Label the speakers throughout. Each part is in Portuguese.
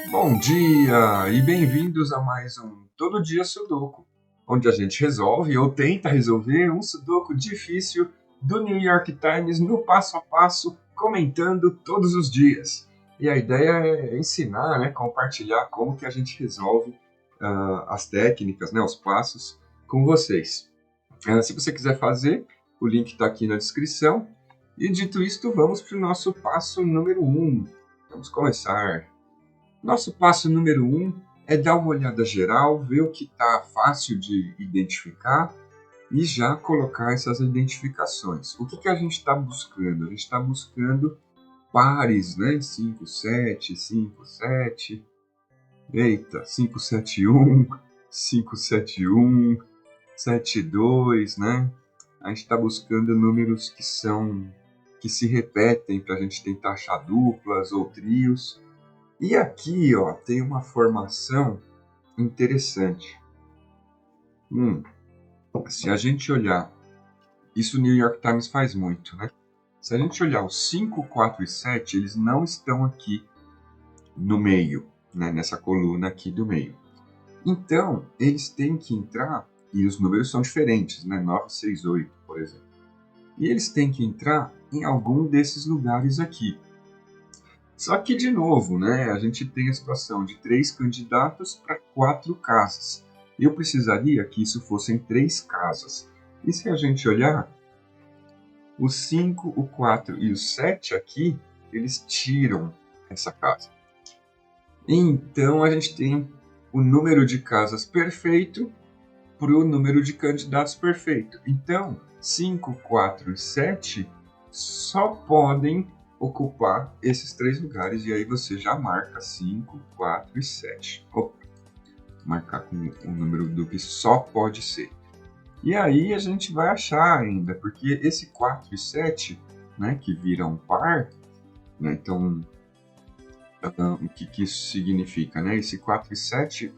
Speaker 1: Bom dia e bem-vindos a mais um Todo Dia Sudoku, onde a gente resolve ou tenta resolver um sudoku difícil do New York Times no passo a passo, comentando todos os dias. E a ideia é ensinar, compartilhar como que a gente resolve as técnicas, os passos com vocês. Se você quiser fazer, o link está aqui na descrição. E dito isto, vamos para o nosso passo número 1. Vamos começar. Nosso passo número 1 é dar uma olhada geral, ver o que está fácil de identificar e já colocar essas identificações. O que a gente está buscando? A gente está buscando pares, né? 5, 7, 5, 7. Eita, 5, 7, 1, 5, 7, 1, 7, 2, né? A gente está buscando números que se repetem para a gente tentar achar duplas ou trios. E aqui, ó, tem uma formação interessante. Se a gente olhar, isso o New York Times faz muito, né? Se a gente olhar os 5, 4 e 7, eles não estão aqui no meio, né? Nessa coluna aqui do meio. Então, eles têm que entrar, e os números são diferentes, né? 9, 6, 8, por exemplo. E eles têm que entrar em algum desses lugares aqui. Só que, de novo, né, a gente tem a situação de 3 candidatos para 4 casas. Eu precisaria que isso fossem 3 casas. E se a gente olhar, o 5, o 4 e o 7 aqui, eles tiram essa casa. Então, a gente tem o número de casas perfeito para o número de candidatos perfeito. Então, 5, 4 e 7 só podem ocupar esses 3 lugares, e aí você já marca 5, 4 e 7. Opa, marcar com o número do que só pode ser. E aí a gente vai achar ainda, porque esse 4 e 7, né, que viram um par, né, então o que isso significa? Né? Esse 4 e 7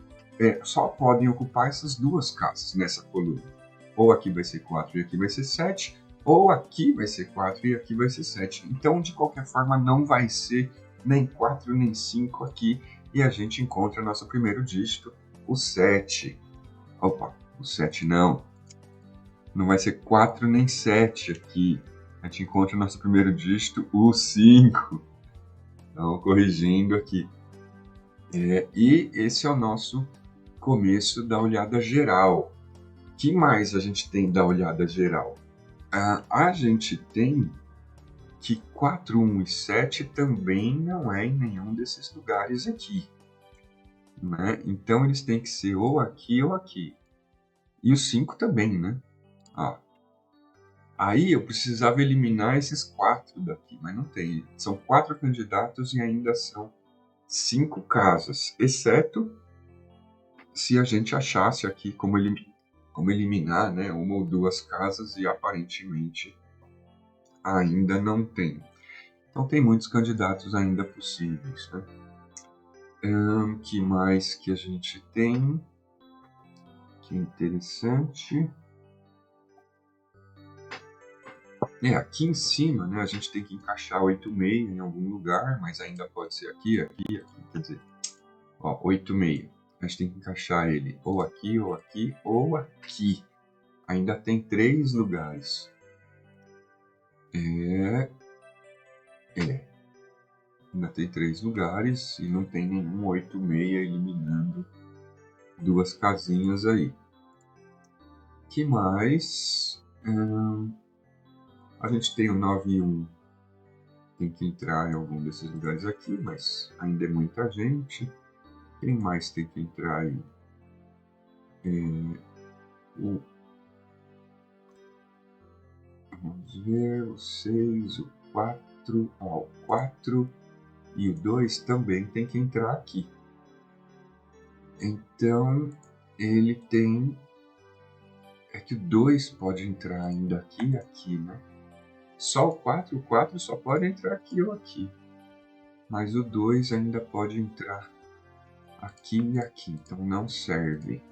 Speaker 1: só podem ocupar essas duas casas nessa coluna. Ou aqui vai ser 4 e aqui vai ser 7, ou aqui vai ser 4 e aqui vai ser 7. Então, de qualquer forma, não vai ser nem 4 nem 5 aqui, e a gente encontra nosso primeiro dígito, o 7. Opa, o 7 não. Não vai ser 4 nem 7 aqui. A gente encontra nosso primeiro dígito, o 5. Então, corrigindo aqui. E esse é o nosso começo da olhada geral. O que mais a gente tem da olhada geral? A gente tem que 4, 1 e 7 também não é em nenhum desses lugares aqui. Né? Então, eles têm que ser ou aqui ou aqui. E o 5 também, né? Aí eu precisava eliminar esses 4 daqui, mas não tem. São 4 candidatos e ainda são 5 casas, exceto se a gente achasse aqui como eliminar, né, uma ou duas casas, e aparentemente ainda não tem. Então tem muitos candidatos ainda possíveis. Né? Que mais que a gente tem? Que interessante. Aqui em cima, né, a gente tem que encaixar 8,5 em algum lugar, mas ainda pode ser aqui, aqui, aqui. Quer dizer, 8,5. A gente tem que encaixar ele ou aqui, ou aqui, ou aqui. Ainda tem 3 lugares. Ainda tem 3 lugares e não tem nenhum 8,6 eliminando 2 casinhas aí. Que mais? A gente tem o 9 e 1. Tem que entrar em algum desses lugares aqui, mas ainda é muita gente. Quem mais tem que entrar aí? Vamos ver, o 6, o 4. O 4 e o 2 também tem que entrar aqui. Então, ele tem... É que o 2 pode entrar ainda aqui e aqui, né? Só o 4 só pode entrar aqui ou aqui. Mas o 2 ainda pode entrar aqui e aqui, então não serve.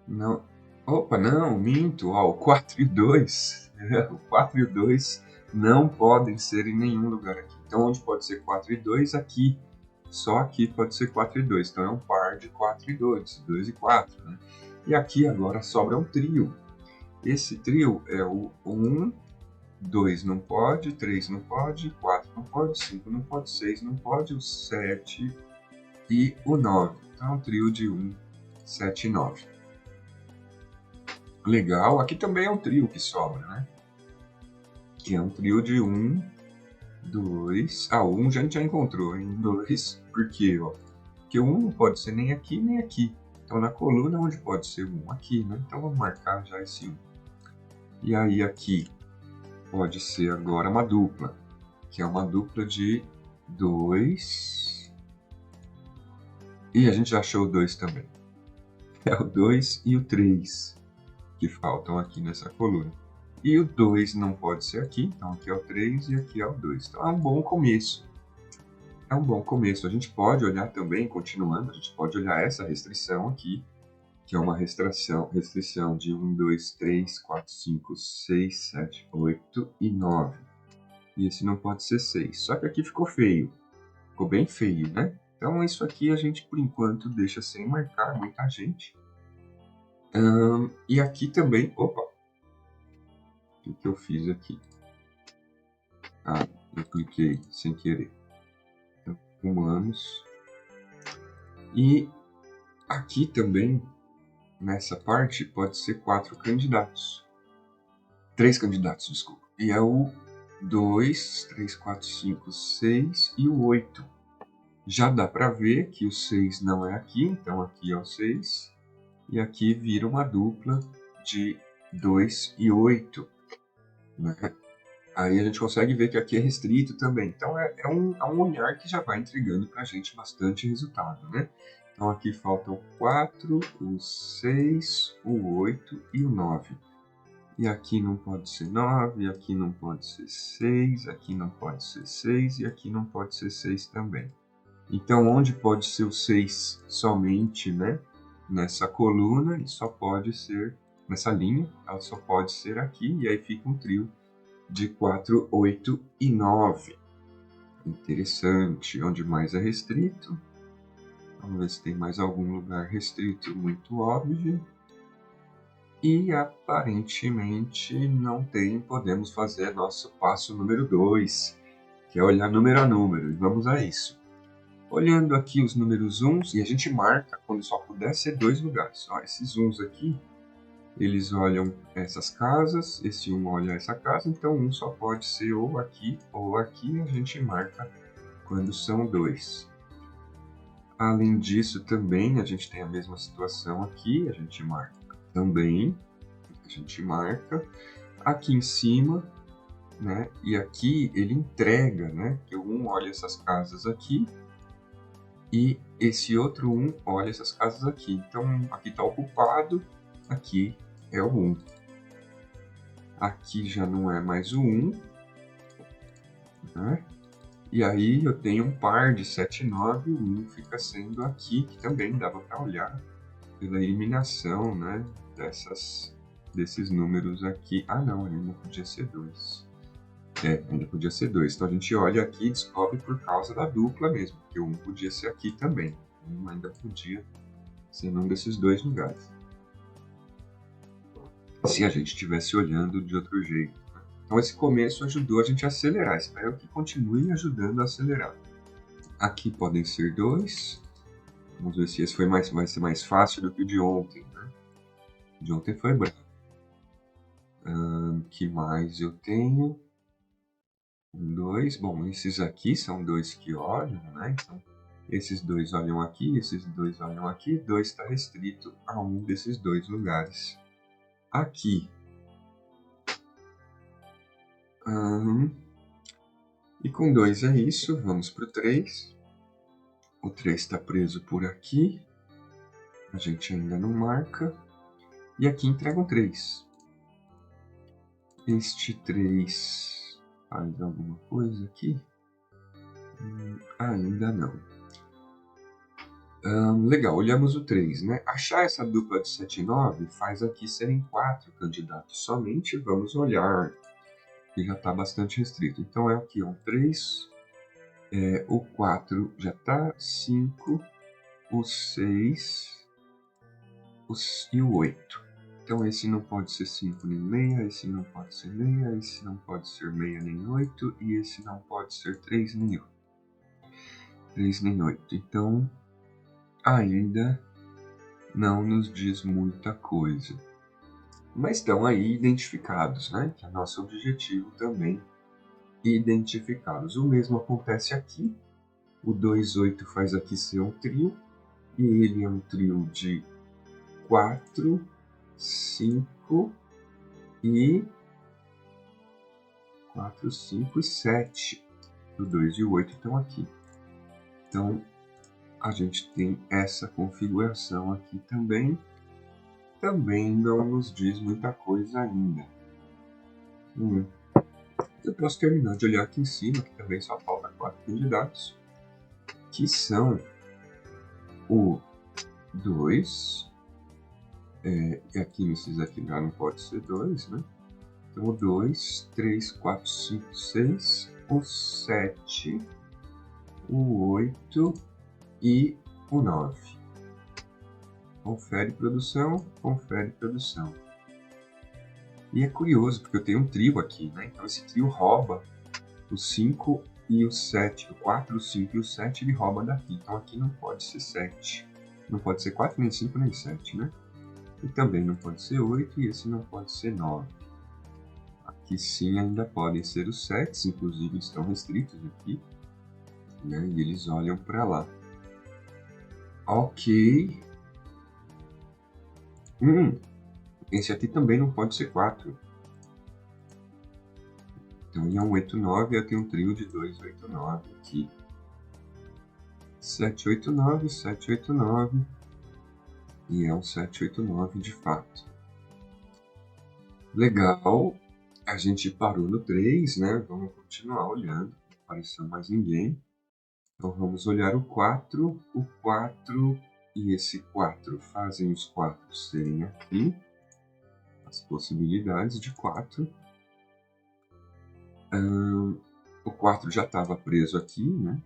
Speaker 1: Não. Opa, não, minto. O 4 e o 2. O 4 e o 2 não podem ser em nenhum lugar aqui. Então, onde pode ser 4 e 2? Aqui. só aqui pode ser 4 e 2. Então é um par de 4 e 2, 2 e 4. Né? E aqui agora sobra um trio. Esse trio é o 1, 2 não pode, 3 não pode, 4 não pode, 5 não pode, 6 não pode, o 7 e o 9. Então é um trio de 1, 7 e 9. Legal, aqui também é um trio que sobra, né? Que é um trio de 1, 2... Ah, o 1 a gente já encontrou, em 2, por quê? Ó? Porque o 1 não pode ser nem aqui, nem aqui. Então na coluna onde pode ser o 1? Aqui, né? Então vamos marcar já esse 1. E aí aqui pode ser agora uma dupla, que é uma dupla de 2. E a gente já achou o 2 também. É o 2 e o 3 que faltam aqui nessa coluna. E o 2 não pode ser aqui, então aqui é o 3 e aqui é o 2. Então é um bom começo. É um bom começo. A gente pode olhar também, continuando, a gente pode olhar essa restrição aqui, que é uma restrição de 1, 2, 3, 4, 5, 6, 7, 8 e 9. E esse não pode ser 6. Só que aqui ficou feio. Ficou bem feio, né? Então isso aqui a gente, por enquanto, deixa sem marcar muita gente. E aqui também... Opa! O que eu fiz aqui? Ah, eu cliquei sem querer. Então, arrumamos. E aqui também, nessa parte, pode ser 4 candidatos. 3 candidatos, desculpa. E é o 2, 3, 4, 5, 6 e o 8. Já dá para ver que o 6 não é aqui, então aqui é o 6. E aqui vira uma dupla de 2 e 8. Né? Aí a gente consegue ver que aqui é restrito também. Então é um olhar que já vai entregando para a gente bastante resultado. Né? Então aqui faltam o 4, o 6, o 8 e o 9. E aqui não pode ser 9, aqui não pode ser 6, aqui não pode ser 6 e aqui não pode ser 6 também. Então onde pode ser o 6 somente, né? Nessa coluna, e só pode ser nessa linha, ela só pode ser aqui, e aí fica um trio de 4, 8 e 9. Interessante. Onde mais é restrito? Vamos ver se tem mais algum lugar restrito muito óbvio. E aparentemente não tem. Podemos fazer nosso passo número 2, que é olhar número a número. E vamos a isso. Olhando aqui os números uns, e a gente marca quando só puder ser 2 lugares. Ó, esses uns aqui, eles olham essas casas, esse um olha essa casa, então um só pode ser ou aqui, a gente marca quando são 2. Além disso, também a gente tem a mesma situação aqui, a gente marca também, a gente marca aqui em cima, né? E aqui ele entrega, né? Que um olha essas casas aqui, e esse outro 1 olha essas casas aqui. Então, aqui está ocupado, aqui é o 1. Aqui já não é mais o 1. Né? E aí eu tenho um par de 7 e 9, o 1 fica sendo aqui, que também dava para olhar pela eliminação, né? Desses números aqui. Ah, não, ainda podia ser 2. Ainda podia ser 2. Então a gente olha aqui e descobre por causa da dupla mesmo, que o 1 podia ser aqui também. Um ainda podia ser num desses 2 lugares. Se a gente estivesse olhando de outro jeito. Né? Então esse começo ajudou a gente a acelerar. Espero que continue ajudando a acelerar. Aqui podem ser 2. Vamos ver se esse vai ser mais fácil do que o de ontem. Né? O de ontem foi branco. Que mais eu tenho? 2. Bom, esses aqui são 2 que olham, né? Então, esses 2 olham aqui, esses 2 olham aqui. 2 está restrito a um desses 2 lugares. Aqui. E com 2 é isso. Vamos para o 3. O 3 está preso por aqui. A gente ainda não marca. E aqui entrega um 3. Este 3 faz alguma coisa aqui? Ainda não. Legal, olhamos o 3, né? Achar essa dupla de 7 e 9 faz aqui serem 4 candidatos. Somente vamos olhar, que já está bastante restrito. Então é aqui um 3, O 4 já está, 5, o 6 e o 8. Então esse não pode ser 5 nem 6, esse não pode ser 6, esse não pode ser 6 nem 8, e esse não pode ser 3 nem 8. 3 nem 8. Então ainda não nos diz muita coisa. Mas estão aí identificados, né? Que é nosso objetivo também, identificá-los. O mesmo acontece aqui. O 2, 8 faz aqui ser um trio, e ele é um trio de 4, 5 e 4, 5 e 7. O 2 e o 8 estão aqui. Então, a gente tem essa configuração aqui também. Também não nos diz muita coisa ainda. Eu posso terminar de olhar aqui em cima, que também só falta 4 candidatos, que são o 2, e aqui nesses aqui já não pode ser 2, né? Então o 2, 3, 4, 5, 6, o 7, o 8 e o 9. Confere produção, confere produção. E é curioso, porque eu tenho um trio aqui, né? Então esse trio rouba o 5 e o 7. O 4, o 5 e o 7 ele rouba daqui. Então aqui não pode ser 7. Não pode ser 4, nem 5, nem 7, né? E também não pode ser 8 e esse não pode ser 9. Aqui sim ainda podem ser os 7, inclusive estão restritos aqui, né? E eles olham para lá. Ok. Esse aqui também não pode ser 4. Então ele é um 8, 9, eu tenho um trio de 2, 8, 9 aqui. 7, 8, 9, 7, 8, 9. E é um 7, 8, 9 de fato. Legal. A gente parou no 3, né? Vamos continuar olhando. Não apareceu mais ninguém. Então vamos olhar o 4. O 4 e esse 4 fazem os 4 serem aqui. As possibilidades de 4. O 4 já estava preso aqui, né?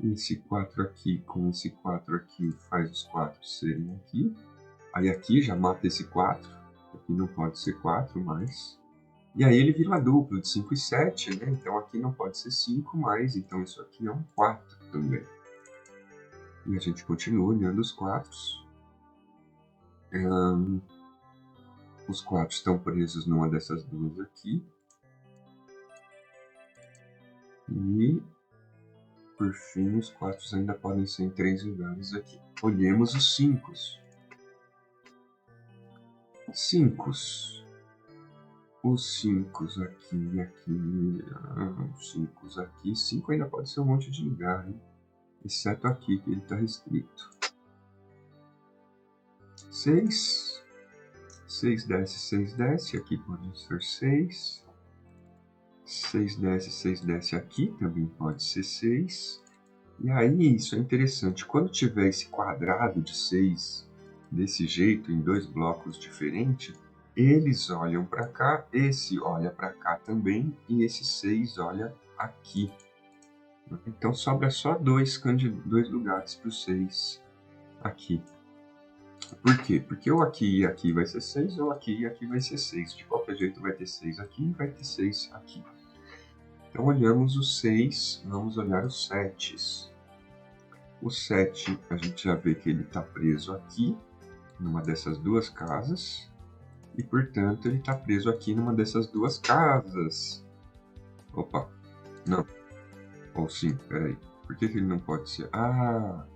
Speaker 1: Esse 4 aqui com esse 4 aqui faz os 4 serem aqui. Aí aqui já mata esse 4. Aqui não pode ser 4 mais. E aí ele vira uma dupla de 5 e 7, né? Então aqui não pode ser 5 mais. Então isso aqui é um 4 também. E a gente continua olhando os 4. Os 4 estão presos numa dessas duas aqui. E, por fim, os 4 ainda podem ser em 3 lugares aqui. Olhemos os 5. 5. Os 5 aqui, aqui, os 5 aqui. 5 ainda pode ser um monte de lugar, hein? Exceto aqui, que ele está restrito. 6. 6 desce, 6 desce. Aqui pode ser 6. 6 desce, 6 desce aqui. Também pode ser 6. E aí, isso é interessante. Quando tiver esse quadrado de 6 desse jeito, em dois blocos diferentes, eles olham para cá, esse olha para cá também, e esse 6 olha aqui. Então sobra só dois lugares para o 6 aqui. Por quê? Porque ou aqui e aqui vai ser 6, ou aqui e aqui vai ser 6. De qualquer jeito vai ter 6 aqui e vai ter 6 aqui. Então olhamos o 6, vamos olhar os 7. O 7, a gente já vê que ele está preso aqui, numa dessas duas casas. E, portanto, ele está preso aqui numa dessas duas casas. Opa, não. Ou sim, peraí. Por que ele não pode ser? Ah,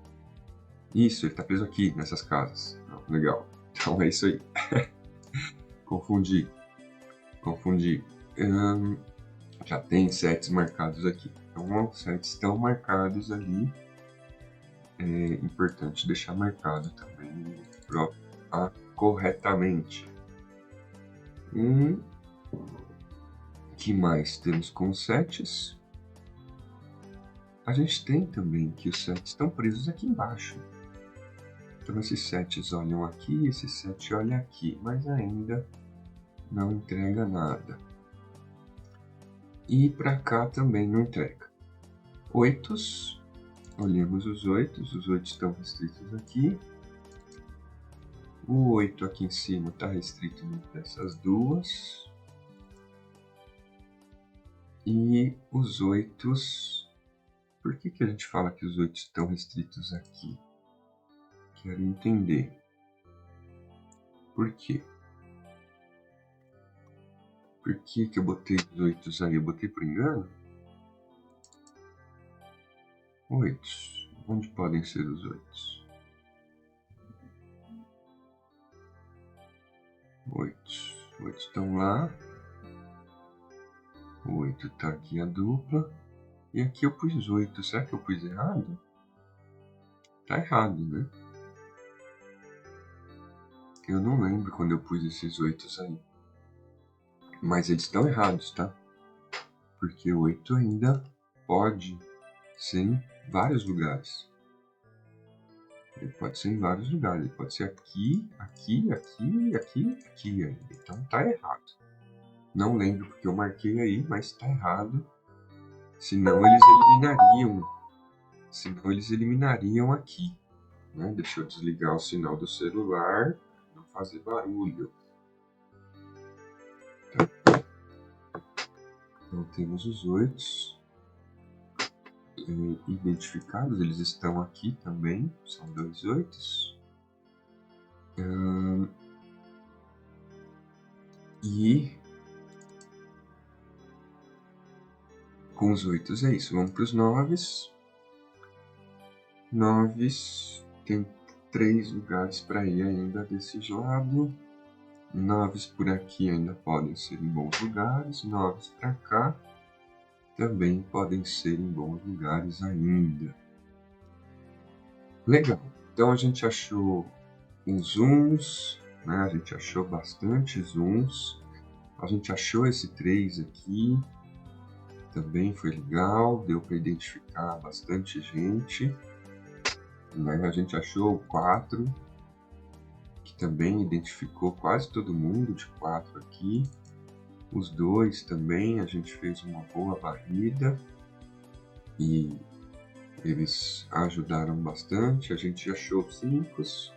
Speaker 1: isso, ele está preso aqui, nessas casas. Não, legal. Então é isso aí. Confundi. Já tem 7 marcados aqui. Então, os 7 estão marcados ali. É importante deixar marcado também corretamente. Que mais temos com os 7? A gente tem também que os 7 estão presos aqui embaixo. Então esses 7 olham aqui, esse 7 olha aqui, mas ainda não entrega nada. E para cá também não entrega. 8s, olhamos os 8s estão restritos aqui. O 8 aqui em cima está restrito nessas duas. E os 8s... Por que a gente fala que os 8 estão restritos aqui? Quero entender. Por quê? Por que eu botei os 8s aí? Eu botei por engano? 8s. Onde podem ser os 8s? 8s. 8 estão lá. O 8 está aqui a dupla. E aqui eu pus 8. Será que eu pus errado? Tá errado, né? Eu não lembro quando eu pus esses 8s aí. Mas eles estão errados, tá? Porque o 8 ainda pode ser em vários lugares. Ele pode ser em vários lugares. Ele pode ser aqui, aqui, aqui, aqui, aqui ainda. Então tá errado. Não lembro porque eu marquei aí, mas tá errado. Senão eles eliminariam aqui. Né? Deixa eu desligar o sinal do celular. Não fazer barulho. Tá. Então temos os 8 identificados. Eles estão aqui também. São 2 8s. E com os 8s é isso. Vamos para os 9s. 9s tem 3 lugares para ir ainda desse lado. 9s por aqui ainda podem ser em bons lugares. 9s para cá também podem ser em bons lugares ainda. Legal. Então a gente achou uns zooms, né? A gente achou bastante zooms. A gente achou esse 3 aqui. Também foi legal. Deu para identificar bastante gente. Né? A gente achou o 4, que também identificou quase todo mundo de 4 aqui. Os 2 também, a gente fez uma boa varrida e eles ajudaram bastante. A gente achou 5s,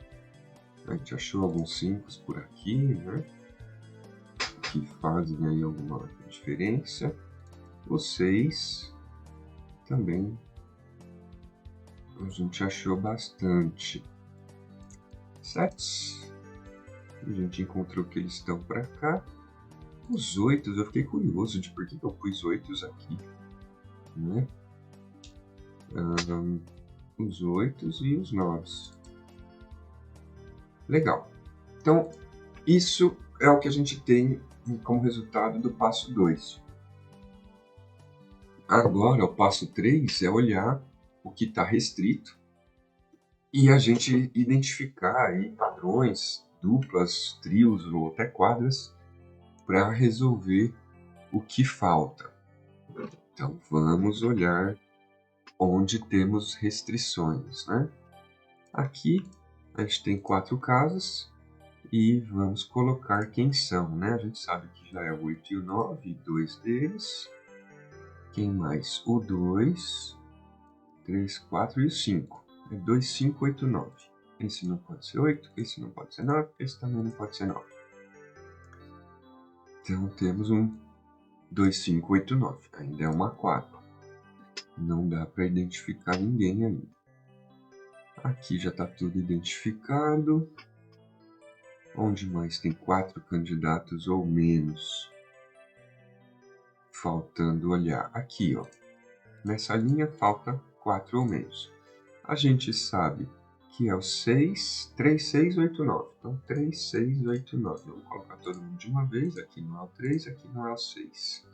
Speaker 1: a gente achou alguns 5s por aqui, né? Que fazem aí alguma diferença. Os 6 também a gente achou bastante. 7s, a gente encontrou que eles estão para cá. Os 8s, eu fiquei curioso de por que eu pus 8s aqui, né? Os 8s e os 9s. Legal. Então, isso é o que a gente tem como resultado do passo 2. Agora, o passo 3 é olhar o que está restrito e a gente identificar aí padrões, duplas, trios ou até quadras para resolver o que falta. Então, vamos olhar onde temos restrições, né? Aqui a gente tem 4 casas e vamos colocar quem são, né? A gente sabe que já é o 8 e o 9, 2 deles. Quem mais? O 2, 3, 4 e o 5. É 2, 5, 8, 9. Esse não pode ser 8, esse não pode ser 9, esse também não pode ser 9. Então temos um 2, 5, 8, 9. Ainda é uma 4. Não dá para identificar ninguém ainda. Aqui já está tudo identificado. Onde mais tem 4 candidatos ou menos? Faltando olhar. Aqui, ó. Nessa linha falta 4 ou menos. A gente sabe que é o 6, 3, 6, 8, 9. Então, 3, 6, 8, 9. Vamos colocar todo mundo de uma vez. Aqui não é o 3, aqui não é o 6.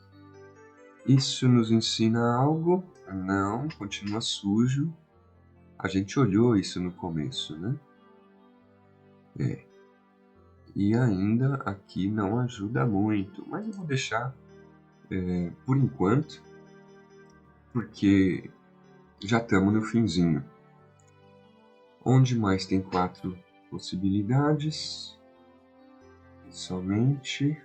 Speaker 1: Isso nos ensina algo? Não, continua sujo. A gente olhou isso no começo, né? E ainda aqui não ajuda muito, mas eu vou deixar por enquanto, porque já estamos no finzinho. Onde mais tem 4 possibilidades? Somente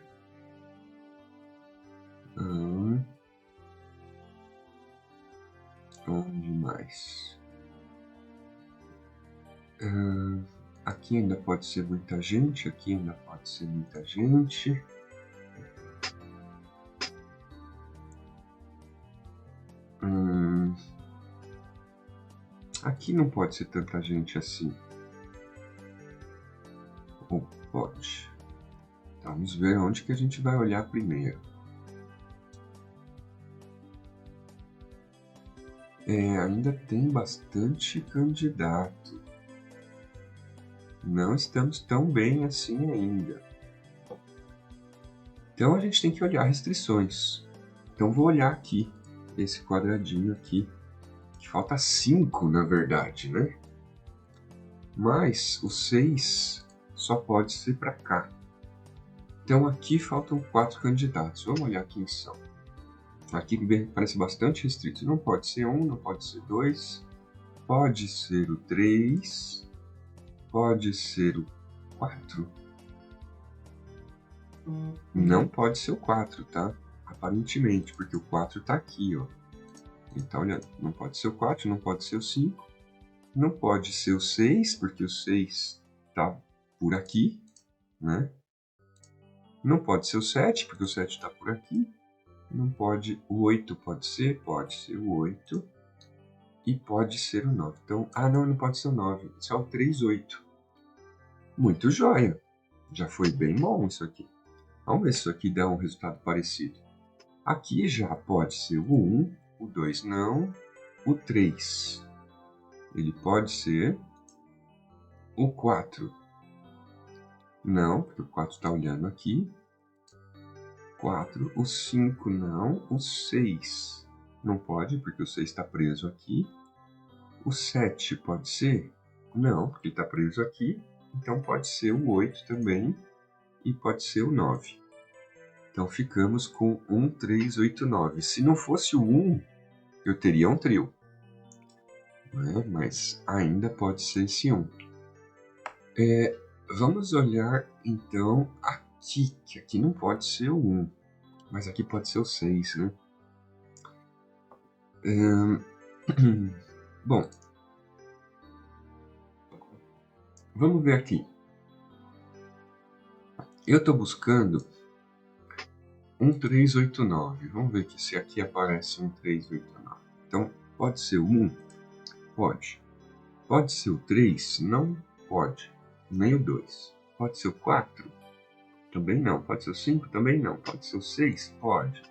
Speaker 1: Onde mais? Aqui ainda pode ser muita gente, aqui ainda pode ser muita gente. Aqui não pode ser tanta gente assim. Ou pode? Vamos ver onde que a gente vai olhar primeiro. Ainda tem bastante candidato. Não estamos tão bem assim ainda. Então a gente tem que olhar restrições. Então vou olhar aqui, esse quadradinho aqui, que falta 5 na verdade, né? Mas o 6 só pode ser para cá. Então aqui faltam 4 candidatos. Vamos olhar quem são. Aqui parece bastante restrito. Não pode ser 1, não pode ser 2. Pode ser o 3. Pode ser o 4. Não pode ser o 4, tá? Aparentemente, porque o 4 tá aqui, ó. Ele tá olhando. Não pode ser o 4, não pode ser o 5. Não pode ser o 6, porque o 6 tá por aqui, né? Não pode ser o 7, porque o 7 tá por aqui. Não pode, o 8 pode ser o 8 e pode ser o 9. Então, não pode ser o 9, isso é o 3, 8. Muito jóia, já foi bem bom isso aqui. Vamos ver se isso aqui dá um resultado parecido. Aqui já pode ser o 1, o 2 não, o 3. Ele pode ser o 4. Não, porque o 4 está olhando aqui. 4, o 5 não, o 6 não pode, porque o 6 está preso aqui. O 7 pode ser? Não, porque ele está preso aqui. Então pode ser o 8 também e pode ser o 9. Então ficamos com 1, 3, 8, 9. Se não fosse o 1, eu teria um trio. Né? Mas ainda pode ser esse 1. Vamos olhar então aqui, que aqui não pode ser o 1. Mas aqui pode ser o 6, né? Bom, vamos ver aqui. Eu estou buscando um 389. Vamos ver aqui se aqui aparece um 389. Então, pode ser o 1? Pode. Pode ser o 3? Não pode. Nem o 2. Pode ser o 4? Também não. Pode ser o 5? Também não. Pode ser o 6? Pode.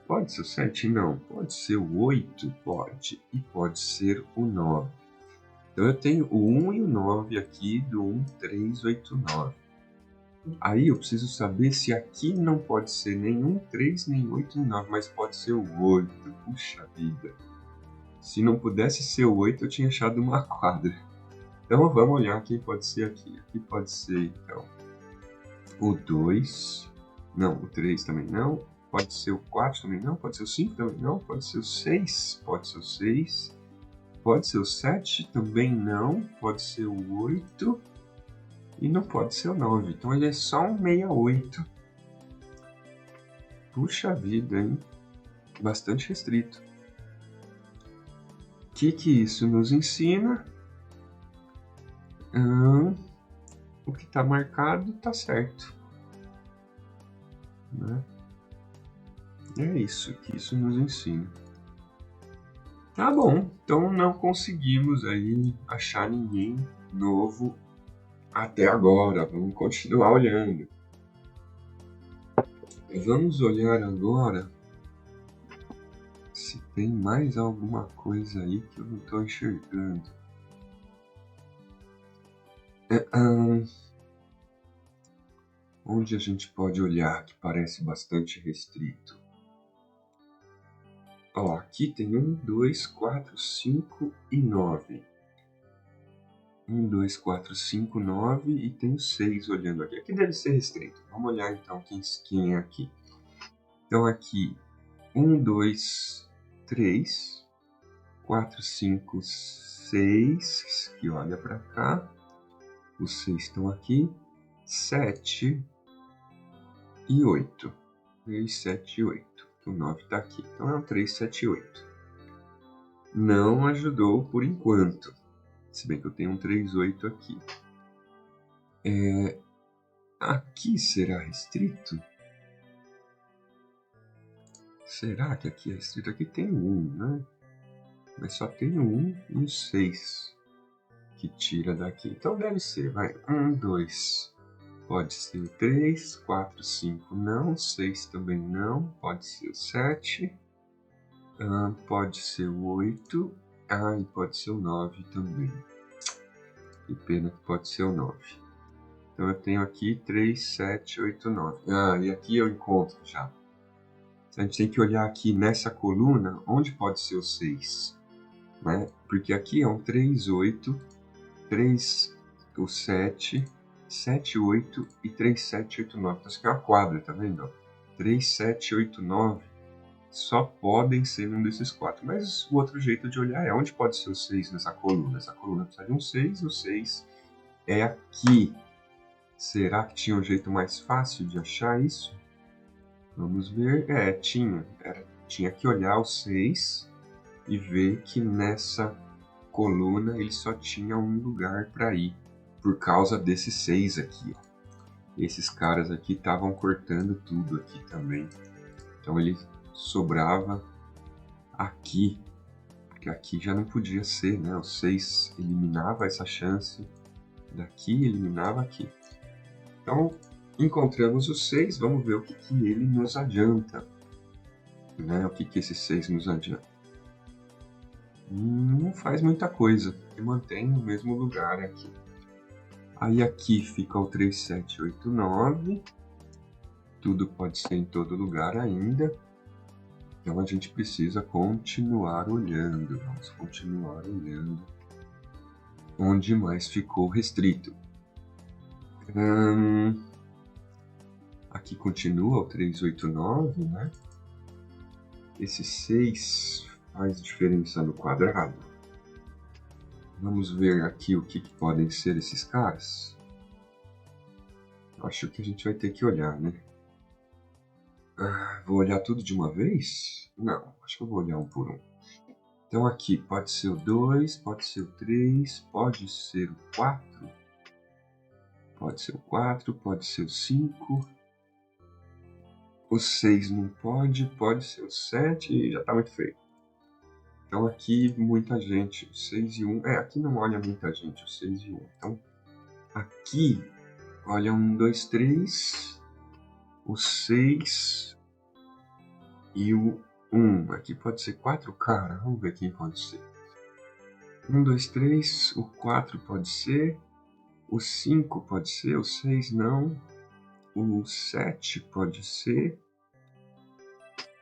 Speaker 1: Pode ser o 7? Não. Pode ser o 8? Pode. E pode ser o 9. Então eu tenho o 1 e o 9 aqui do 1389. Aí eu preciso saber se aqui não pode ser nenhum 3, nem 8, nem 9, mas pode ser o 8. Puxa vida. Se não pudesse ser o 8, eu tinha achado uma quadra. Então vamos olhar quem pode ser aqui. Aqui pode ser, então, o 2. Não, o 3 também não. Pode ser o 4 também não. Pode ser o 5 também não. Pode ser o 6. Pode ser o 6. Pode ser o 7 também não. Pode ser o 8. E não pode ser o 9. Então ele é só um 68. Puxa vida, hein? Bastante restrito. O que isso nos ensina? O que está marcado está certo. Né? É isso que isso nos ensina. Tá bom, então não conseguimos aí achar ninguém novo até agora. Vamos continuar olhando. Vamos olhar agora se tem mais alguma coisa aí que eu não estou enxergando. Onde a gente pode olhar que parece bastante restrito? Ó, aqui tem 1, 2, 4, 5 e 9. 1, 2, 4, 5, 9 e tem 6 olhando aqui. Aqui deve ser restrito. Vamos olhar então quem é aqui. Então aqui 1, 2, 3, 4, 5, 6, que olha para cá. Os 6 estão aqui. 7 e 8. 3, 7 e 8. O 9 está aqui. Então é um 3, 7 e 8. não ajudou por enquanto. Se bem que eu tenho um 3,8 aqui. Aqui será restrito? Será que aqui é restrito? Aqui tem o 1, né? Mas só tem o 1 e o 6 que tira daqui. Então deve ser, vai. 1, 2. Pode ser o 3, 4, 5 não. 6 também não. Pode ser o 7. Pode ser o 8. E pode ser o 9 também. Que pena que pode ser o 9. Então eu tenho aqui 3, 7, 8, 9. E aqui eu encontro já. A gente tem que olhar aqui nessa coluna onde pode ser o 6. Né? Porque aqui é um 3, 8, 3, o 7, 7, 8 e 3, 7, 8, 9. Então isso aqui é uma quadra, tá vendo? 3, 7, 8, 9 só podem ser um desses 4. Mas o outro jeito de olhar é onde pode ser o 6 nessa coluna. Essa coluna precisa de um 6, o 6 é aqui. Será que tinha um jeito mais fácil de achar isso? Vamos ver. Tinha que olhar o 6 e ver que nessa coluna ele só tinha um lugar para ir, por causa desses 6 aqui. Ó. Esses caras aqui estavam cortando tudo aqui também. Então ele sobrava aqui, porque aqui já não podia ser, né? O 6 eliminava essa chance daqui, eliminava aqui. Então encontramos o 6, vamos ver o que ele nos adianta. Né? O que esse 6 nos adianta. Não faz muita coisa, ele mantém o mesmo lugar aqui. Aí aqui fica o 3, 7, 8, 9. Tudo pode ser em todo lugar ainda. Então a gente precisa continuar olhando. Vamos continuar olhando onde mais ficou restrito. Aqui continua o 3, 8, 9, né? Esse 6 faz diferença no quadrado. Vamos ver aqui o que podem ser esses caras. Acho que a gente vai ter que olhar, né? Vou olhar tudo de uma vez? Não, acho que eu vou olhar um por um. Então aqui pode ser o 2, pode ser o 3, pode ser o 4. Pode ser o 4, pode ser o 5. O 6 não pode, pode ser o 7 e já tá muito feio. Então aqui muita gente, o 6 e 1. Aqui não olha muita gente, o 6 e 1. Então aqui olha 1, 2, 3, o 6 e o 1. Aqui pode ser 4 caras, vamos ver quem pode ser. 1, 2, 3, o 4 pode ser, o 5 pode ser, o 6 não, o 7 pode ser.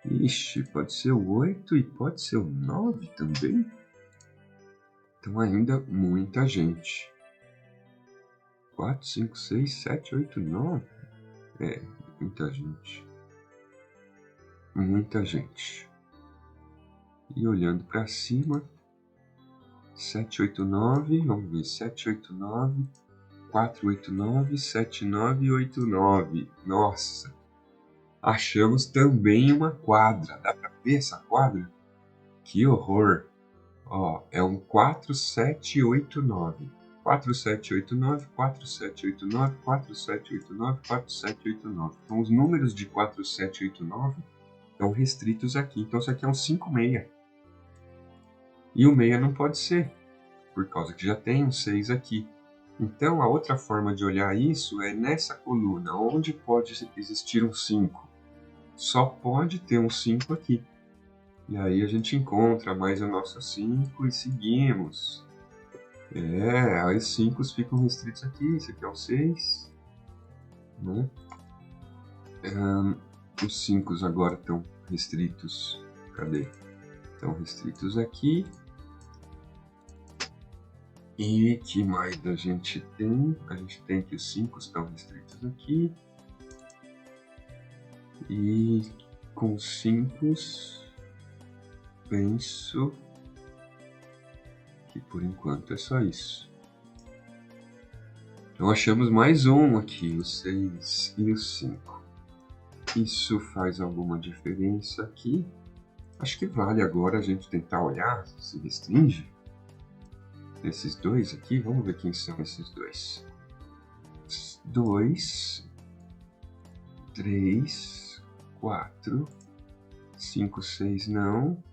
Speaker 1: Ixi, pode ser o 8 e pode ser o 9 também? Então ainda muita gente. 4, 5, 6, 7, 8, 9. Muita gente. Muita gente. E olhando para cima, 7, 8, 9. Vamos ver, 7, 8, 9. 4, 8, 9. 7, 9 e 8, 9. Nossa! Achamos também uma quadra. Dá para ver essa quadra? Que horror! Ó, é um 4, 7, 8, 9. 4, 7, 8, 9, 4, 7, 8, 9, 4, 7, 8, 9, 4, 7, 8, 9. Então, os números de 4, 7, 8, 9 estão restritos aqui. Então, isso aqui é um 5, 6. E o 6 não pode ser, por causa que já tem um 6 aqui. Então, a outra forma de olhar isso é nessa coluna, onde pode existir um 5. Só pode ter um 5 aqui. E aí a gente encontra mais o nosso 5 e seguimos. Aí os 5 ficam restritos aqui. Esse aqui é o 6. Né? Os 5 agora estão restritos. Cadê? Estão restritos aqui. E que mais a gente tem? A gente tem que os 5 estão restritos aqui. E com os 5, penso que por enquanto é só isso. Então achamos mais um aqui, o 6 e o 5. Isso faz alguma diferença aqui? Acho que vale agora a gente tentar olhar se restringe esses dois aqui. Vamos ver quem são esses dois. 2, 3, 4, 5, 6 não,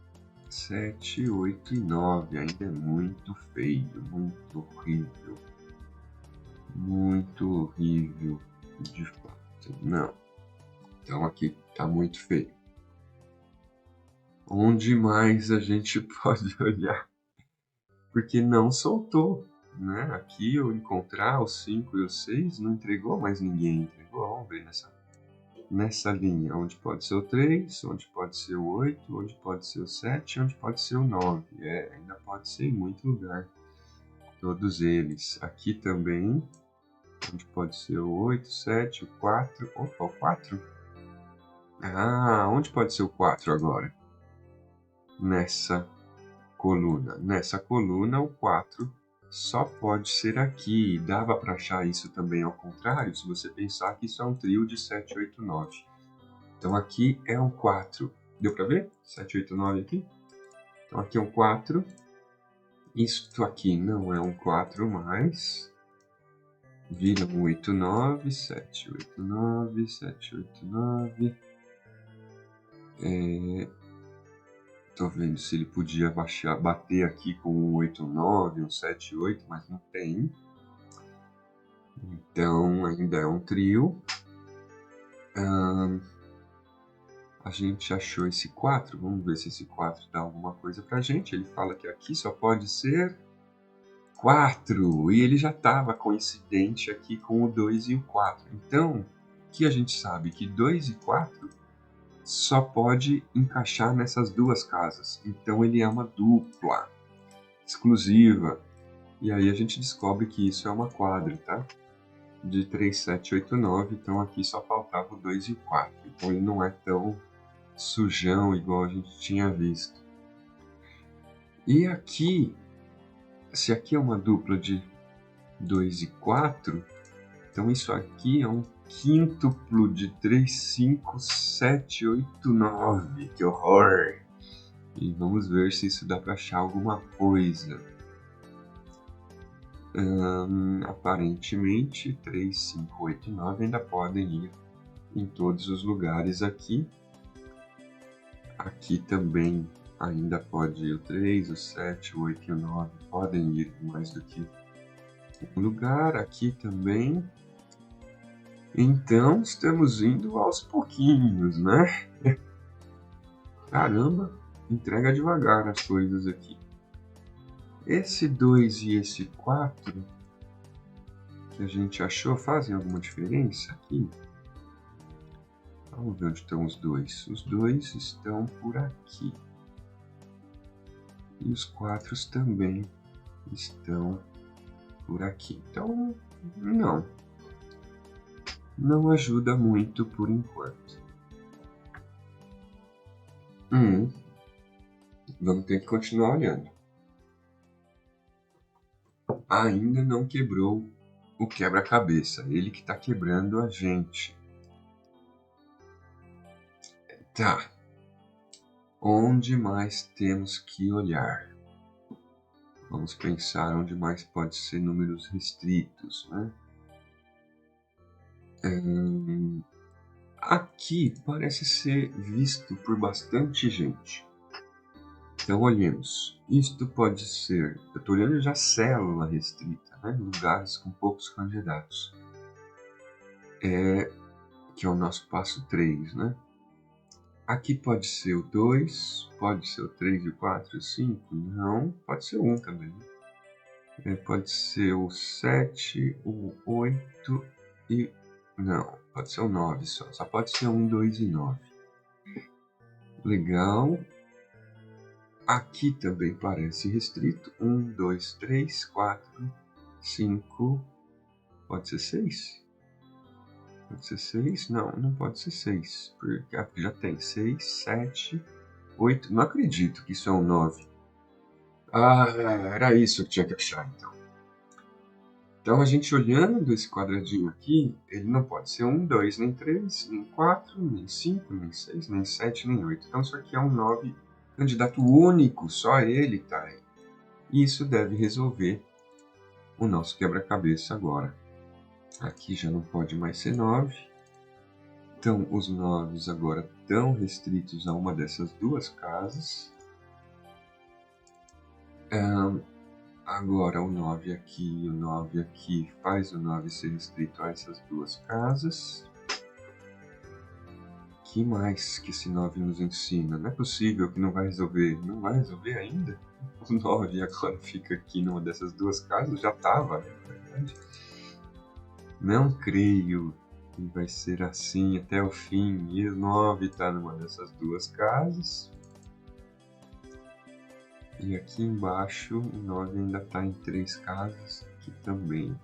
Speaker 1: 7, 8 e 9. Ainda é muito feio, muito horrível. Muito horrível, de fato. Não. Então aqui tá muito feio. Onde mais a gente pode olhar? Porque não soltou, né? Aqui eu encontrar o 5 e o 6 não entregou mais ninguém. Entregou, vamos ver nessa linha. Onde pode ser o 3, onde pode ser o 8, onde pode ser o 7, onde pode ser o 9. Ainda pode ser em muito lugar. Todos eles. Aqui também, onde pode ser o 8, 7, o 4. Opa, o 4? Ah, onde pode ser o 4 agora? Nessa coluna. Nessa coluna, o 4 só pode ser aqui. Dava para achar isso também ao contrário, se você pensar que isso é um trio de 7, 8, 9. Então aqui é um 4. Deu para ver? 7, 8, 9 aqui. Então aqui é um 4. Isto aqui não é um 4 mais. Vira um 8, 9, 7, 8, 9, 7, 8, 9. Tô vendo se ele podia bater aqui com um 8, 9, um 7, 8, mas não tem. Então ainda é um trio. A gente achou esse 4. Vamos ver se esse 4 dá alguma coisa pra gente. Ele fala que aqui só pode ser 4. E ele já estava coincidente aqui com o 2 e o 4. Então, que a gente sabe que 2 e 4 só pode encaixar nessas duas casas. Então ele é uma dupla exclusiva. E aí a gente descobre que isso é uma quadra, tá? De 3, 7, 8, 9. Então aqui só faltava o 2 e o 4. Então ele não é tão sujão igual a gente tinha visto. E aqui, se aqui é uma dupla de 2 e 4, então isso aqui é um quíntuplo de 3, 5, 7, 8, 9. Que horror! E vamos ver se isso dá para achar alguma coisa. Aparentemente, 3, 5, 8 e 9 ainda podem ir em todos os lugares aqui. Aqui também ainda pode ir o 3, o 7, o 8 e o 9. Podem ir mais do que um lugar. Aqui também. Então, estamos indo aos pouquinhos, né? Caramba, entrega devagar as coisas aqui. Esse 2 e esse 4 que a gente achou fazem alguma diferença aqui? Vamos ver onde estão os dois. Os dois estão por aqui. E os 4 também estão por aqui. Então, não ajuda muito por enquanto. Vamos ter que continuar olhando. Ainda não quebrou o quebra-cabeça. Ele que está quebrando a gente. Tá. Onde mais temos que olhar? Vamos pensar onde mais pode ser números restritos, né? Aqui parece ser visto por bastante gente. Então olhemos. Isto pode ser, eu estou olhando já célula restrita, né? Lugares com poucos candidatos. Que é o nosso passo 3, né? Aqui pode ser o 2, pode ser o 3 e o 4 e o 5, não, pode ser o 1 também. Pode ser o 7, o 8 e... não, pode ser o 9 só pode ser 1, 2 e 9. Legal. Aqui também parece restrito. 1, 2, 3, 4, 5. Pode ser 6? Pode ser 6? Não pode ser 6. Porque aqui já tem 6, 7, 8. Não acredito que isso é um 9. Ah, era isso que tinha que achar então. Então a gente olhando esse quadradinho aqui, ele não pode ser 1, 2, nem 3, nem 4, nem 5, nem 6, nem 7, nem 8. Então isso aqui é um 9 Candidato único, só ele tá aí. E isso deve resolver o nosso quebra-cabeça agora. Aqui já não pode mais ser 9. Então, os 9 agora estão restritos a uma dessas duas casas. Agora o 9 aqui e o 9 aqui faz o 9 ser restrito a essas duas casas. Que mais que esse 9 nos ensina? Não é possível que não vai resolver. Não vai resolver ainda? O 9 agora fica aqui numa dessas duas casas. Já estava, né, na verdade. Não creio que vai ser assim até o fim. E o 9 está numa dessas duas casas. E aqui embaixo o 9 ainda está em 3 casas aqui também.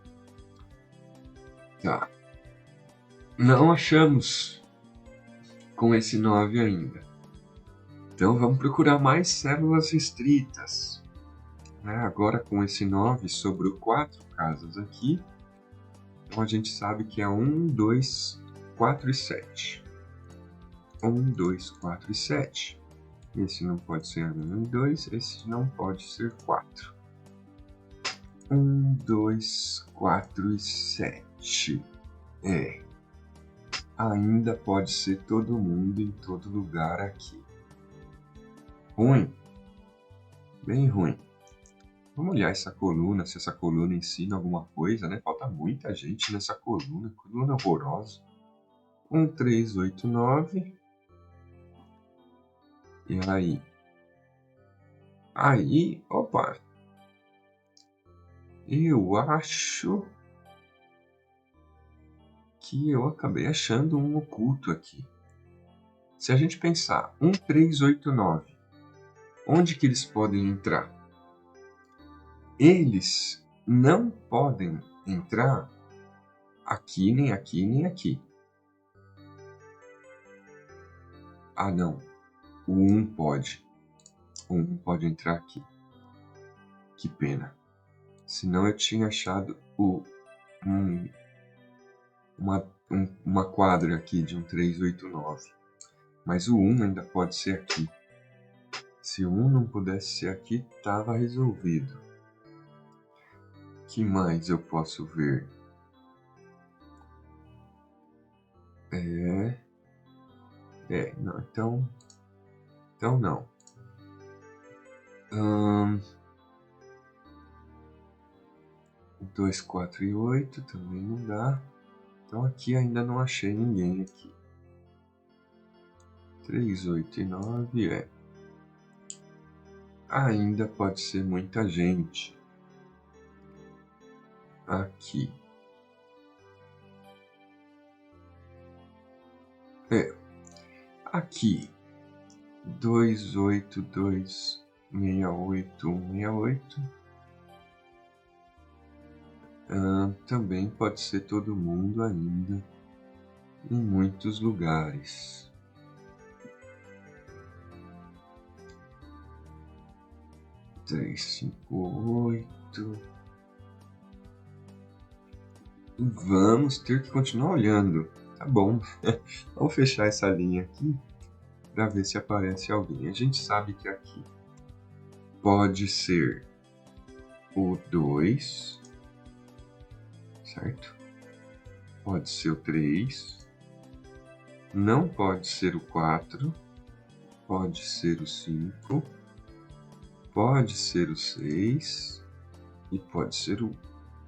Speaker 1: Tá. Não achamos com esse 9 ainda. Então vamos procurar mais células restritas. Agora com esse 9 sobrou 4 casas aqui. Então a gente sabe que é 1, 2, 4 e 7. 1, 2, 4 e 7. Esse não pode ser 1 e 2, esse não pode ser 4. 1, 2, 4 e 7. Ainda pode ser todo mundo em todo lugar aqui. Ruim. Bem ruim. Vamos olhar essa coluna, se essa coluna ensina alguma coisa, né? Falta muita gente nessa coluna. Coluna horrorosa. 1, 3, 8, 9. E aí? Aí, opa! Eu acho que eu acabei achando um oculto aqui. Se a gente pensar 1, 3, 8, 9, onde que eles podem entrar? Eles não podem entrar aqui, nem aqui, nem aqui. Ah, não. O 1 pode. O 1 pode entrar aqui. Que pena. Senão eu tinha achado uma quadra aqui de um 3, 8, 9. Mas o 1 ainda pode ser aqui. Se o 1 não pudesse ser aqui, estava resolvido. Que mais eu posso ver? Não, então não. 2, 4 e 8 também não dá. Então aqui ainda não achei ninguém aqui. 3, 8 e 9 ainda pode ser muita gente. Aqui. Aqui. 2, 8, 2, 68, 1, 68. Também pode ser todo mundo ainda em muitos lugares. 3, 5, 8. Vamos ter que continuar olhando. Tá bom. Vamos fechar essa linha aqui para ver se aparece alguém. A gente sabe que aqui pode ser o 2, certo? Pode ser o 3. Não pode ser o 4. Pode ser o 5. Pode ser o 6. E pode ser o...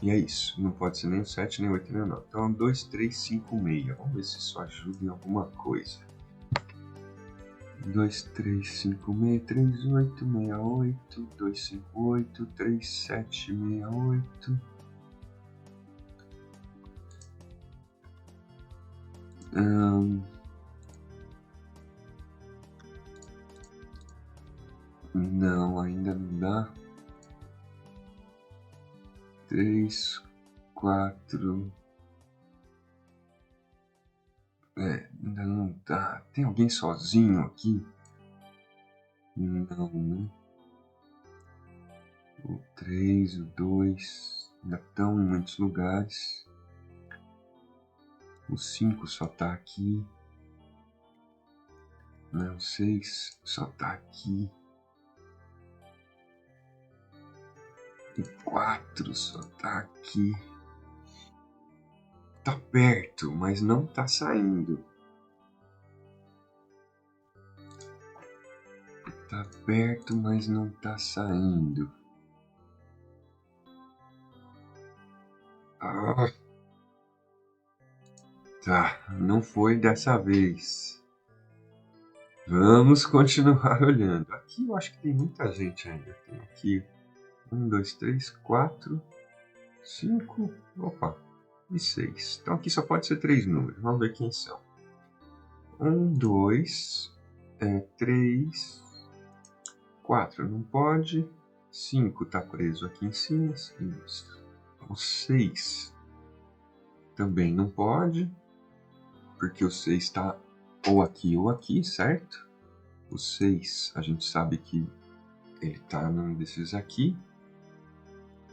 Speaker 1: E é isso. Não pode ser nem o 7, nem o 8, nem o 9. Então, 2, 3, 5, 6. Vamos ver se isso ajuda em alguma coisa. 2, 3, 5, 6, 3, 8, 68. 2, 5, 8. 3, 7, 68. Não, ainda não dá. 3, 4. Ainda não dá. Tem alguém sozinho aqui? Não, né? O 3, o 2 ainda estão em muitos lugares. O 5 só tá aqui. Não, o 6 só tá aqui. O 4 só tá aqui. Tá perto, mas não tá saindo. Tá perto, mas não tá saindo. Ah, tá, não foi dessa vez. Vamos continuar olhando. Aqui eu acho que tem muita gente ainda. Tem aqui 1, 2, 3, 4, 5, opa, e 6. Então aqui só pode ser 3 números. Vamos ver quem são. 1, 2, 3, 4 não pode. 5 tá preso aqui em cima. Isso. O 6 também não pode, porque o 6 está ou aqui, certo? O 6 a gente sabe que ele está num desses aqui.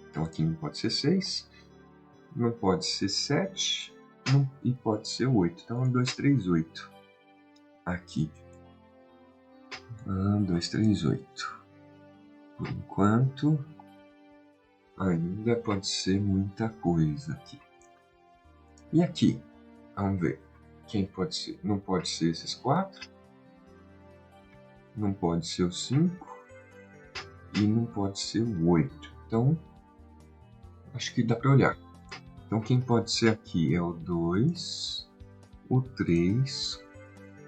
Speaker 1: Então aqui não pode ser 6. Não pode ser 7. E pode ser 8. Então 1, 2, 3, 8. Aqui. 1, 2, 3, 8. Por enquanto, ainda pode ser muita coisa aqui. E aqui? Vamos ver. Quem pode ser? Não pode ser esses 4. Não pode ser o 5. E não pode ser o 8. Então, acho que dá para olhar. Então, quem pode ser aqui é o 2, o 3,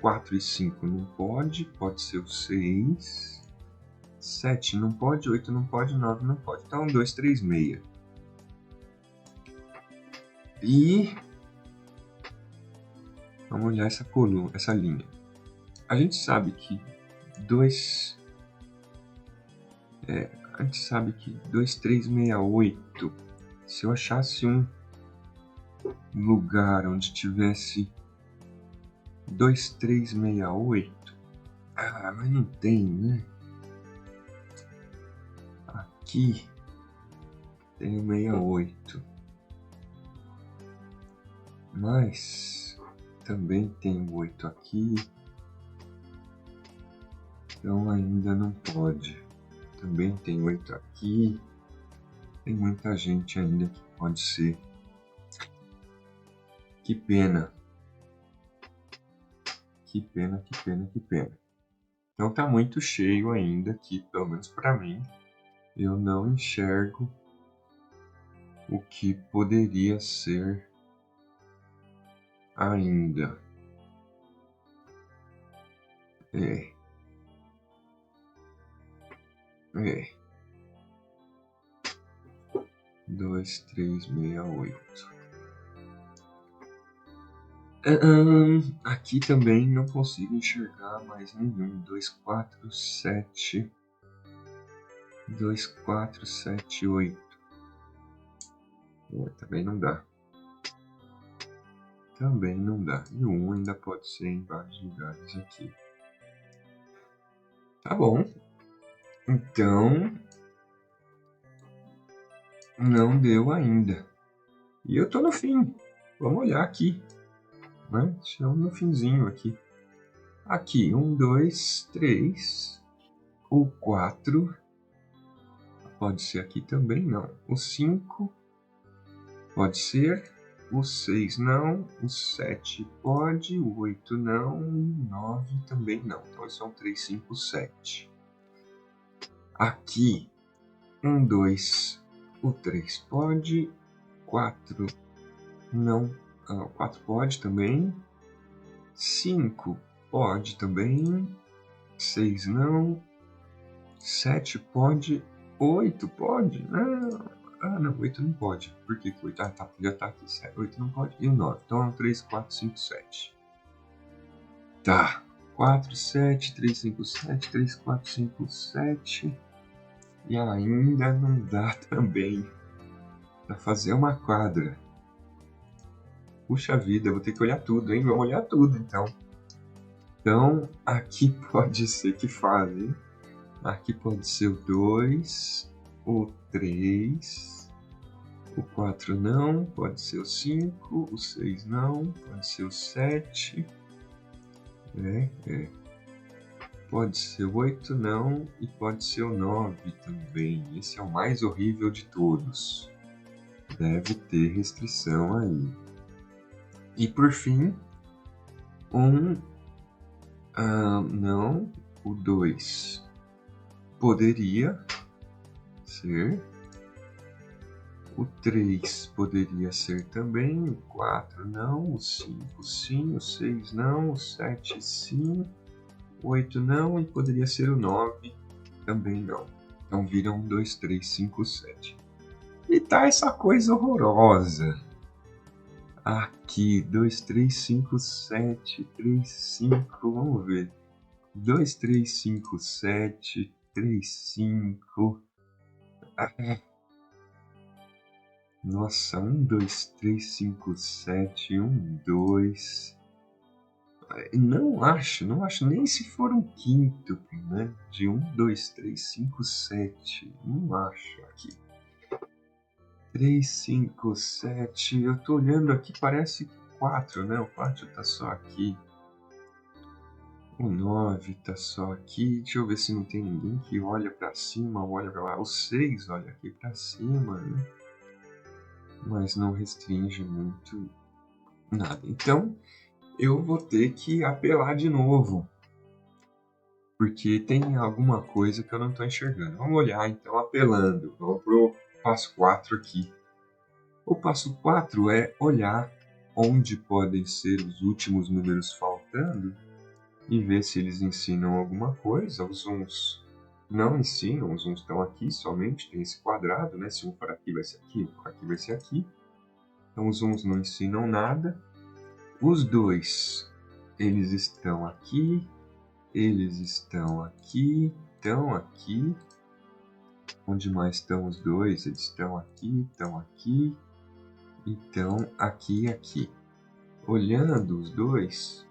Speaker 1: 4 e 5 não pode. Pode ser o 6. 7 não pode, 8 não pode, 9 não pode. Então, 2, 3, 6. E vamos olhar essa coluna, essa linha. A gente sabe que 2, 3, 6, 8, se eu achasse um lugar onde tivesse 2, 3, 6, 8, mas não tem, né? Aqui tem o 68, mas também tem o 8 aqui, então ainda não pode. Também tem 8 aqui, tem muita gente ainda que pode ser. Que pena. Que pena, que pena, que pena. Então tá muito cheio ainda aqui, pelo menos para mim. Eu não enxergo o que poderia ser ainda. 2, 3, 6, 8. Aqui também não consigo enxergar mais nenhum. 2, 4, 7. 2, 4, 7, 8. Também não dá. Também não dá. E o 1 ainda pode ser em vários lugares aqui. Tá bom. Então, não deu ainda. E eu tô no fim. Vamos olhar aqui. Né? Estamos no finzinho aqui. Aqui, 1, 2, 3. O 4. Pode ser aqui também, não. O 5 pode ser. O 6 não. O 7 pode. O 8 não. E o 9 também não. Então são 3, 5, 7. Aqui, 1, 2. O 3 pode. 4 não. 4 pode também. 5 pode também. 6 não. 7 pode. 8 pode? Não, 8 não pode. Por que 8? Tá, já tá aqui. 8 não pode. E o 9. Então é um 3, 4, 5, 7. Tá. 4, 7, 3, 5, 7, 3, 4, 5, 7. E ainda não dá também pra fazer uma quadra. Puxa vida, eu vou ter que olhar tudo, hein? Vamos olhar tudo, então. Então, aqui pode ser que fale. Aqui pode ser o 2, o 3, o 4 não, pode ser o 5, o 6 não, pode ser o 7. Pode ser o 8 não, e pode ser o 9 também. Esse é o mais horrível de todos. Deve ter restrição aí. E por fim, não, o 2 poderia ser. O 3 poderia ser também, o 4 não, o 5 sim, o 6 não, o 7 sim, o 8 não, e poderia ser o 9 também não. Então vira 1, 2, 3, 5, 7. E tá essa coisa horrorosa. Aqui, 2, 3, 5, 7, 3, 5, vamos ver. 2, 3, 5, 7, 3, 5. Nossa, 1, 2, 3, 5, 7, 1, 2. Não acho nem se for um quíntuplo, né? De 1, 2, 3, 5, 7. Não acho aqui. 3, 5, 7. Eu tô olhando aqui, parece 4, né? O 4 tá só aqui. O 9 tá só aqui. Deixa eu ver se não tem ninguém que olha pra cima ou olha pra lá. O 6 olha aqui pra cima, né? Mas não restringe muito nada. Então, eu vou ter que apelar de novo, porque tem alguma coisa que eu não estou enxergando. Vamos olhar então apelando. Vamos pro passo 4 aqui. O passo 4 é olhar onde podem ser os últimos números faltando e ver se eles ensinam alguma coisa. Os uns não ensinam, os uns estão aqui somente, tem esse quadrado, né? Se um for aqui vai ser aqui, um for aqui vai ser aqui. Então os uns não ensinam nada. Os dois, eles estão aqui, eles estão aqui, estão aqui. Onde mais estão os dois? Eles estão aqui e estão aqui e aqui. Olhando os dois,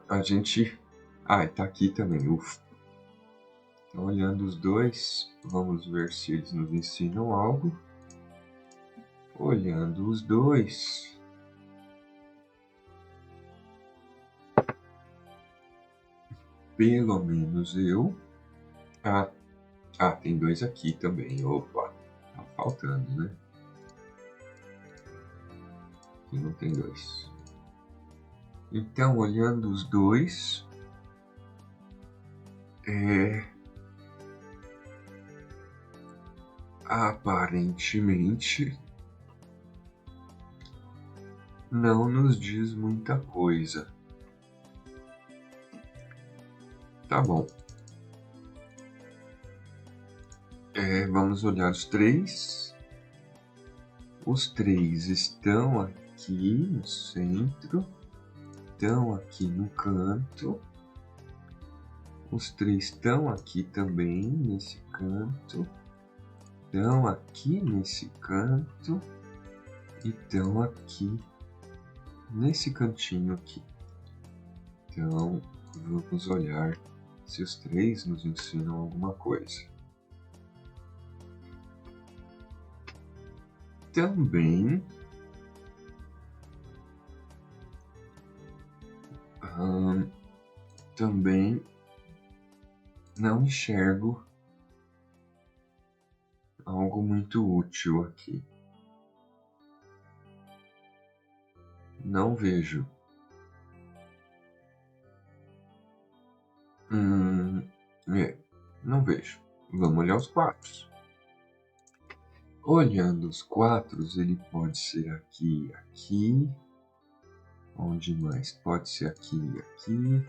Speaker 1: a gente... Ah, está aqui também, ufa. Então, olhando os dois, vamos ver se eles nos ensinam algo. Olhando os dois... Pelo menos eu... tem dois aqui também. Opa, tá faltando, né? Aqui não tem dois. Então, olhando os dois, aparentemente não nos diz muita coisa. Tá bom. Vamos olhar os três. Os três estão aqui no centro, estão aqui no canto. Os três estão aqui também nesse canto, estão aqui nesse canto e estão aqui nesse cantinho aqui. Então vamos olhar se os três nos ensinam alguma coisa. Também não enxergo algo muito útil aqui. Não vejo. Não vejo. Vamos olhar os quatro. Olhando os quatro, ele pode ser aqui, aqui. Onde mais? Pode ser aqui, aqui.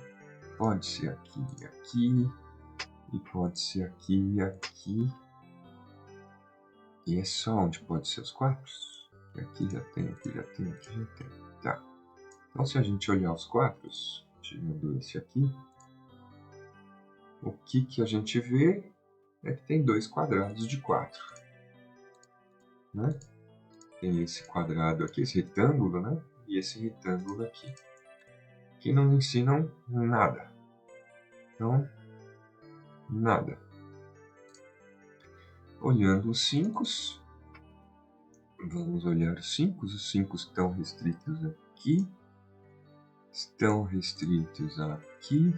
Speaker 1: Pode ser aqui, aqui. E pode ser aqui, aqui. E é só onde pode ser os quatro? Aqui já tem, aqui já tem, aqui já tem. Tá. Então, se a gente olhar os quatro, tirando esse aqui, o que a gente vê é que tem dois quadrados de 4. Né? Tem esse quadrado aqui, esse retângulo, né? E esse retângulo aqui, que não ensinam nada. Então, nada. Olhando os 5, vamos olhar os 5. Os 5 estão restritos aqui, estão restritos aqui,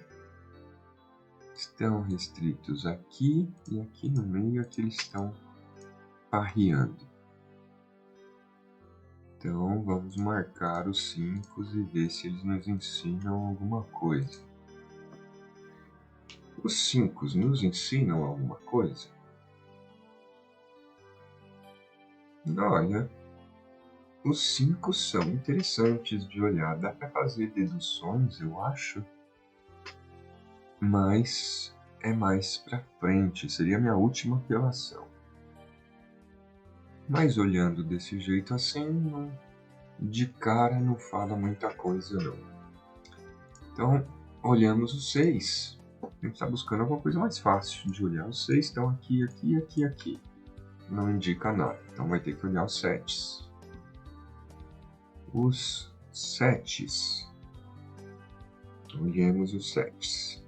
Speaker 1: estão restritos aqui e aqui no meio é que eles estão parreando. Então vamos marcar os 5 e ver se eles nos ensinam alguma coisa. Os 5 nos ensinam alguma coisa? Olha, os 5 são interessantes de olhar. Dá para fazer deduções, eu acho. Mas é mais para frente. Seria a minha última apelação. Mas olhando desse jeito assim, de cara não fala muita coisa não. Então, olhamos os 6. A gente está buscando alguma coisa mais fácil de olhar. Os 6 estão aqui, aqui, aqui, aqui. Não indica nada. Então vai ter que olhar os 7. Os 7. Olhemos os 7.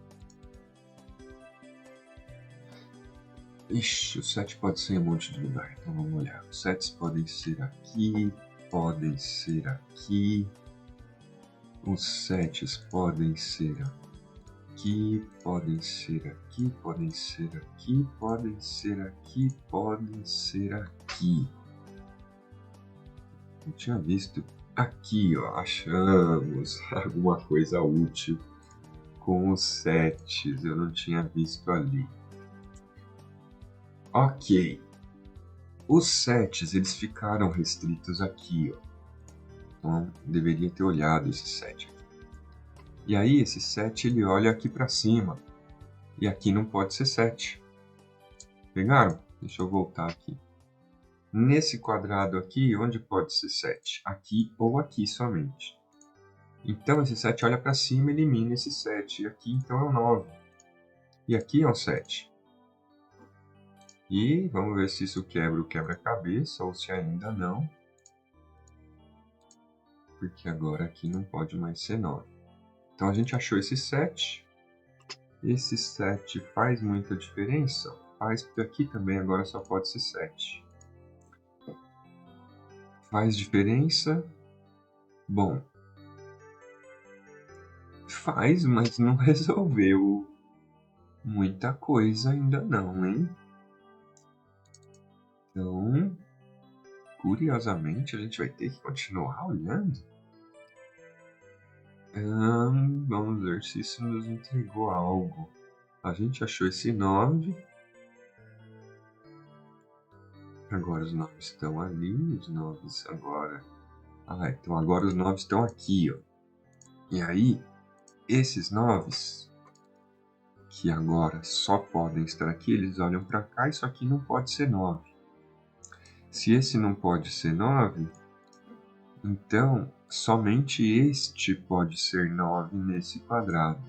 Speaker 1: Ixi, o 7 pode ser em um monte de lugar, então vamos olhar. Os 7 podem ser aqui, podem ser aqui. Os 7 podem ser aqui, podem ser aqui, podem ser aqui, podem ser aqui, podem ser aqui. Eu tinha visto aqui, ó, achamos alguma coisa útil com os 7, eu não tinha visto ali. Ok, os 7 eles ficaram restritos aqui, ó. Então deveria ter olhado esse 7 aqui. E aí esse 7 ele olha aqui para cima e aqui não pode ser 7. Pegaram? Deixa eu voltar aqui. Nesse quadrado aqui, onde pode ser 7? Aqui ou aqui somente. Então esse 7 olha para cima e elimina esse 7. E aqui então é o 9. E aqui é o 7. E vamos ver se isso quebra o quebra-cabeça ou se ainda não. Porque agora aqui não pode mais ser 9. Então a gente achou esse 7. Esse 7 faz muita diferença? Faz, porque aqui também agora só pode ser 7. Faz diferença? Bom, faz, mas não resolveu muita coisa ainda não, hein? Então, curiosamente, a gente vai ter que continuar olhando. Vamos ver se isso nos entregou algo. A gente achou esse 9. Agora os 9 estão ali, os 9 agora... então agora os 9 estão aqui, ó. E aí, esses 9, que agora só podem estar aqui, eles olham para cá, isso aqui não pode ser 9. Se esse não pode ser 9, então somente este pode ser 9 nesse quadrado.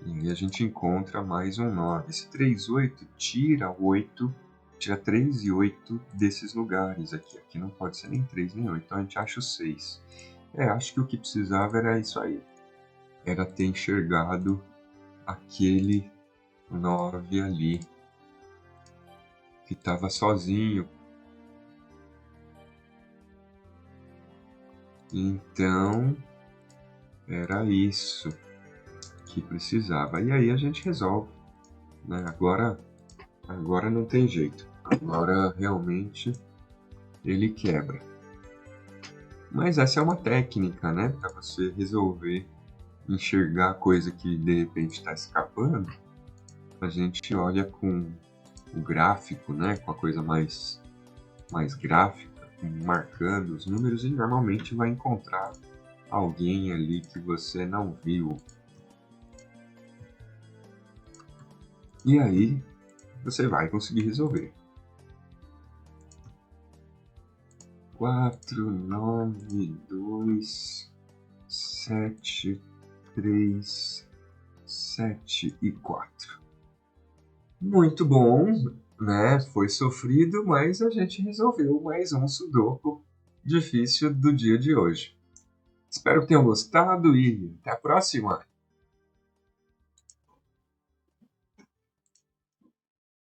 Speaker 1: E aí a gente encontra mais um 9. Esse 3, 8 tira 8, tira 3 e 8 desses lugares aqui. Aqui não pode ser nem 3 nem 8, então a gente acha o 6. Acho que o que precisava era isso aí. Era ter enxergado aquele 9 ali, que estava sozinho. Então, era isso que precisava. E aí a gente resolve, né? Agora não tem jeito. Agora realmente ele quebra. Mas essa é uma técnica, né? Para você resolver, enxergar coisa que de repente está escapando. A gente olha com o gráfico, né? Com a coisa mais gráfica, marcando os números, e normalmente vai encontrar alguém ali que você não viu. E aí você vai conseguir resolver. 4, 9, 2, 7, 3, 7 e 4. Muito bom, né? Foi sofrido, mas a gente resolveu mais um sudoku difícil do dia de hoje. Espero que tenham gostado e até a próxima!